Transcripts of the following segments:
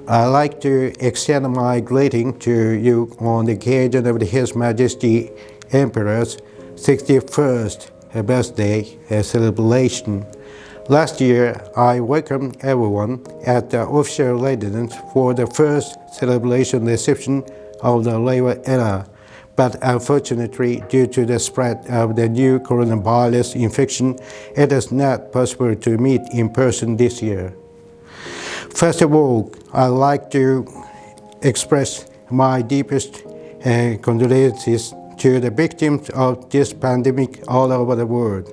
I'd like to extend my greeting to you on the occasion of His Majesty Emperor's 61st birthday celebration. Last year, I welcomed everyone at the official residence for the first celebration reception of the Labour era. But unfortunately, due to the spread of the new coronavirus infection, it is not possible to meet in person this year. First of all, I'd like to express my deepest condolences to the victims of this pandemic all over the world,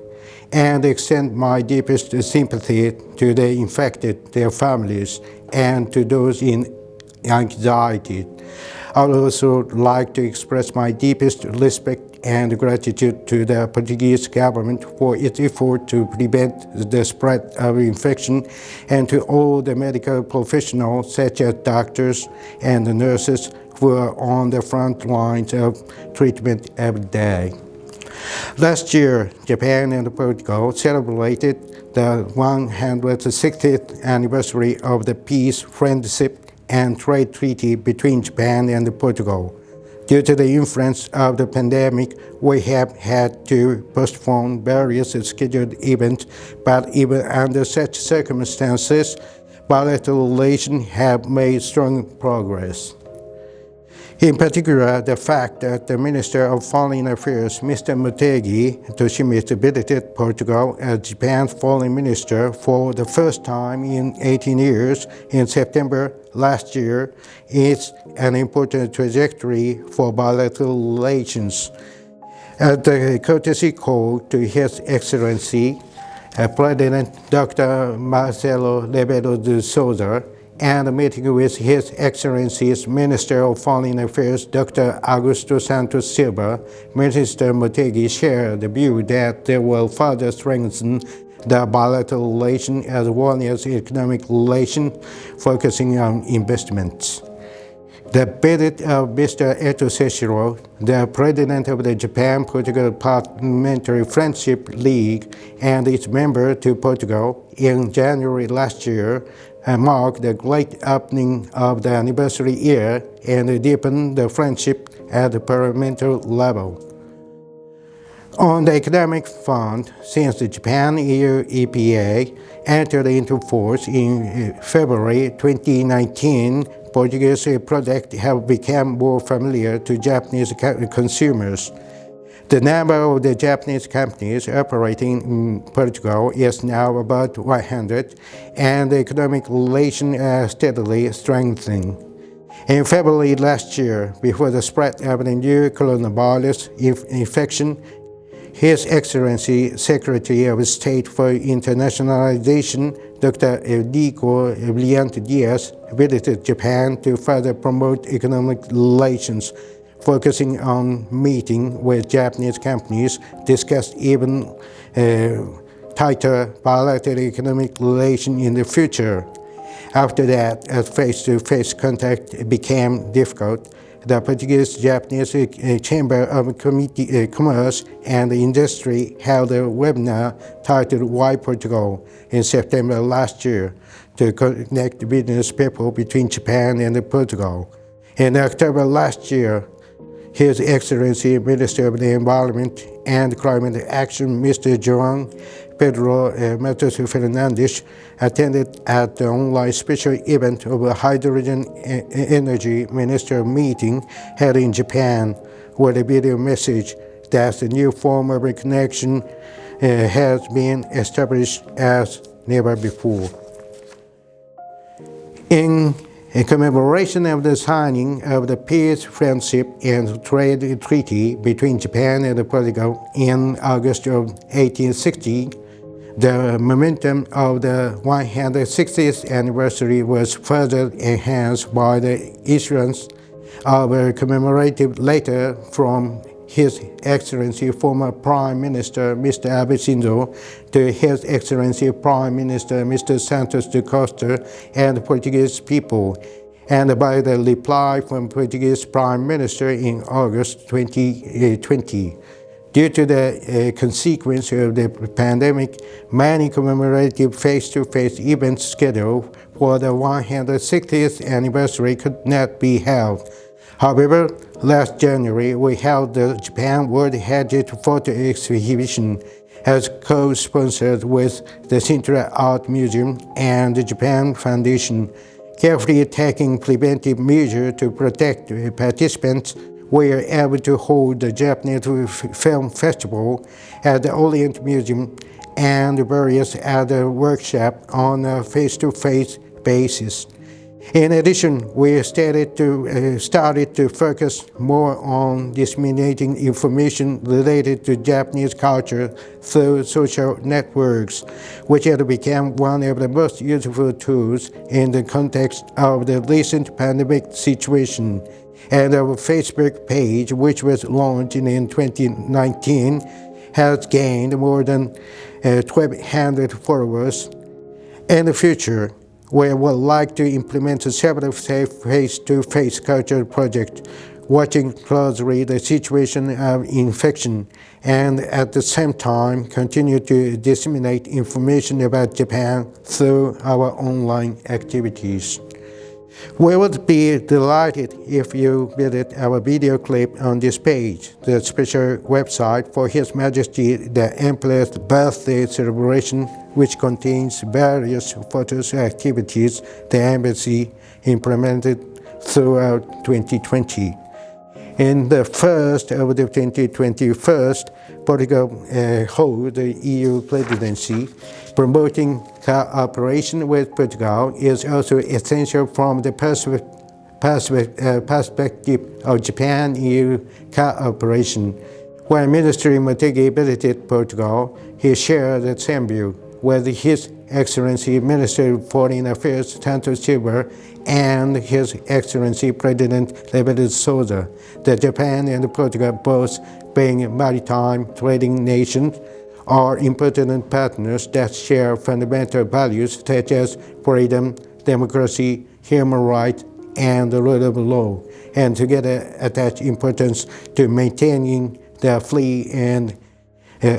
and extend my deepest sympathy to the infected, their families, and to those in anxiety. I would also like to express my deepest respect and gratitude to the Portuguese government for its effort to prevent the spread of infection, and to all the medical professionals such as doctors and nurses who are on the front lines of treatment every day. Last year, Japan and Portugal celebrated the 160th anniversary of the Peace, Friendship, and Trade Treaty between Japan and Portugal. Due to the influence of the pandemic, we have had to postpone various scheduled events, but even under such circumstances, bilateral relations have made strong progress. In particular, the fact that the Minister of Foreign Affairs, Mr. Motegi Toshimitsu, visited Portugal as Japan's foreign minister for the first time in 18 years in September last year is an important trajectory for bilateral relations. At the courtesy call to His Excellency, President Dr. Marcelo Rebelo de Souza, and a meeting with His Excellency's Minister of Foreign Affairs, Dr. Augusto Santos Silva, Minister Motegi shared the view that they will further strengthen the bilateral relation as well as economic relations, focusing on investments. The visit of Mr. Eto Seshiro, the president of the Japan-Portugal Parliamentary Friendship League and its member to Portugal in January last year, marked the great opening of the anniversary year and deepened the friendship at the parliamentary level. On the economic front, since the Japan-EU EPA entered into force in February 2019, Portuguese products have become more familiar to Japanese consumers. The number of the Japanese companies operating in Portugal is now about 100, and the economic relations are steadily strengthening. In February last year, before the spread of the new coronavirus infection, His Excellency Secretary of State for Internationalization, Dr. Eudiko Brilhante Dias, visited Japan to further promote economic relations, focusing on meeting with Japanese companies, discussed even tighter bilateral economic relations in the future. After that, as face-to-face contact became difficult, the Portuguese-Japanese Chamber of Commerce and Industry held a webinar titled Why Portugal in September last year to connect business people between Japan and Portugal. In October last year, His Excellency Minister of the Environment and Climate Action, Mr. João Pedro Matos Fernandes, attended at the online special event of a hydrogen energy minister meeting held in Japan, with a video message that a new form of connection has been established as never before. In commemoration of the signing of the Peace, Friendship, and Trade Treaty between Japan and Portugal in August of 1860, the momentum of the 160th anniversary was further enhanced by the issuance of a commemorative letter from His Excellency former Prime Minister Mr. Abe Shinzo to His Excellency Prime Minister Mr. Santos de Costa and the Portuguese people, and by the reply from Portuguese Prime Minister in August 2020. Due to the consequence of the pandemic, many commemorative face-to-face events scheduled for the 160th anniversary could not be held. However, last January, we held the Japan World Heritage Photo Exhibition as co-sponsored with the Sintra Art Museum and the Japan Foundation, carefully taking preventive measures to protect participants. We were able to hold the Japanese Film Festival at the Orient Museum and various other workshops on a face-to-face basis. In addition, we started to focus more on disseminating information related to Japanese culture through social networks, which had become one of the most useful tools in the context of the recent pandemic situation. And our Facebook page, which was launched in 2019, has gained more than 1,200 followers. In the future, we would like to implement several safe face-to-face culture projects, watching closely the situation of infection, and at the same time continue to disseminate information about Japan through our online activities. We would be delighted if you visit our video clip on this page, the special website for His Majesty the Emperor's birthday celebration, which contains various photos and activities the embassy implemented throughout 2020. In the first of the 2021, Portugal holds the EU presidency. Promoting cooperation with Portugal is also essential from the perspective of Japan-EU cooperation. When Minister Motegi visited Portugal, he shared the same view with His Excellency Minister of Foreign Affairs Santos Silva and His Excellency President Rebelo Sousa, that Japan and Portugal, both being maritime trading nations, are important partners that share fundamental values such as freedom, democracy, human rights, and the rule of law, and together attach importance to maintaining the free and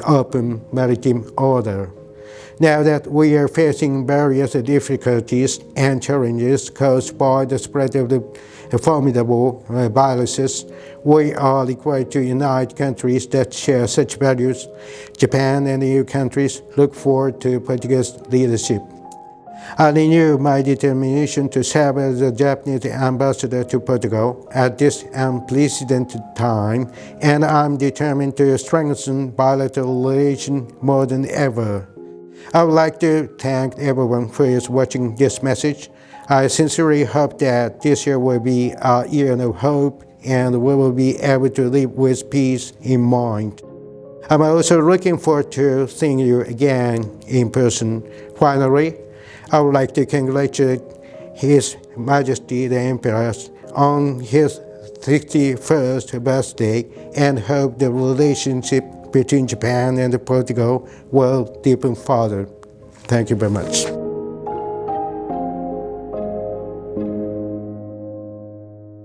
open maritime order. Now that we are facing various difficulties and challenges caused by the spread of the formidable viruses, we are required to unite countries that share such values. Japan and EU countries look forward to Portugal's leadership. I renew my determination to serve as the Japanese ambassador to Portugal at this unprecedented time, and I'm determined to strengthen bilateral relations more than ever. I would like to thank everyone who is watching this message. I sincerely hope that this year will be a year of hope and we will be able to live with peace in mind. I'm also looking forward to seeing you again in person. Finally, I would like to congratulate His Majesty the Emperor on his 61st birthday and hope the relationship between Japan and Portugal will deepen further. Thank you very much.